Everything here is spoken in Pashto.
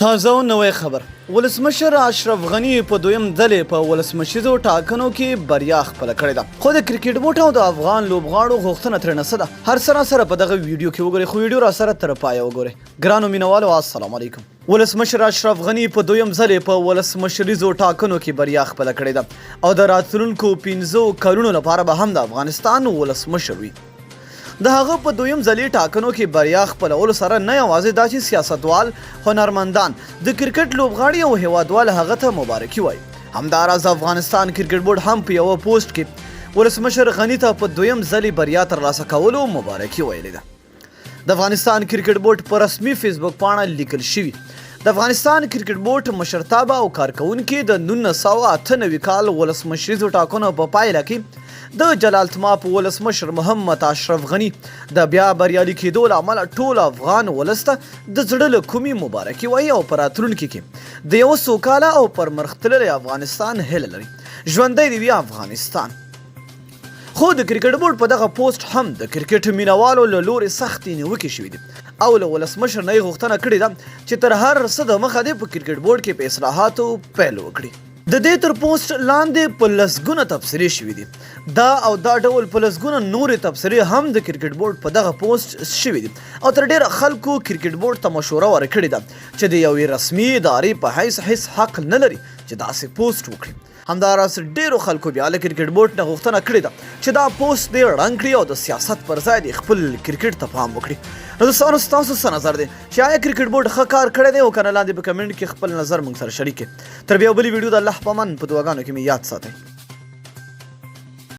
تازه او نوې خبر ولسمشر اشرف غنی په دویم ځلې په ولسمشریزو ټاکنو کې بریا خپله کړې ده خو د کرکټ بوټ او د افغان لوبغاړو غوښتنه ترې څه ده هر څه راسره په دغه ویډیو کې وګورئ خو ویډیو راسره تر پایه وګورئ ګرانو مینوالو السلام علیکم ولسمشر اشرف غنی په دویم ځلې په ولسمشریزو ټاکنو کې بریا خپله کړې ده او د راتلونکو 15 کلونو لپاره به هم د افغانستان ولسمشر وي د هغه په دویم ځلې ټاکنو کې بریا خپلولو سره نه یوازې دا چې سیاستوال هنرمندان د کرکټ لوبغاړي او هیوادوال هغه ته مبارکي وایي همداراز افغانستان کرکټ بورډ هم په یوه پوسټ کې ولسمشر غني ته په دویم ځلې بریا ترلاسه کولو مبارکي ویلې ده د افغانستان کرکټ بورډ په رسمي فیسبوک پاڼه لیکل شوي د افغانستان کرکټ بورډ مشرتابه او کارکونکي د 1998 کال ولسمشریزو ټاکنو په پایله کې د جلالتمآب ولسمشر محمد اشرف غني د بیا بریالي کېدو له امله ټول افغان ولس ته د زړه له کومې مبارکي وایي او په راتلونکي کې د یو سوکاله او پرمخ تللی افغانستان هیله لري ژوندی دې وي افغانستان خو د کرکټ بورډ په دغه پوسټ هم د کرکټ مینوالو له لورې سختې نیوکې شوي دي او له ولسمشر نه یې غوښتنه کړې ده چې تر هر څه دمخه دې په کرکټ بورډ کې په اصلاحاتو پیل وکړي د دې تر پوسټ لاندې په لسګونه تبصرې شوي دي دا ډول په لسګونه نورې تبصرې هم د کرکټ بورډ په دغه پوسټ شوي دي او تر ډېره خلکو کرکټ بورډ ته مشوره ورکړې ده چې د یوې رسمي ادارې په حیث هیڅ حق نه لري چې داسې پوسټ وکړي همداراز ډېرو خلکو بیا له کرکټ بورډ نه غوښتنه کړې ده چې دا پوسټ دې ړنګ کړي او د سیاست پر ځای دې خپل کرکټ ته پام وکړي نو دوستانو ستاسو څه نظر دی چې آیا کرکټ بورډ ښه کار کړی دی او که نه لاندې په کمنټ کې خپل نظر موږ سره شریک کړئ تر بیا بلې ویډیو د الله په امان په دعاګانو کې مې یاد ساتئ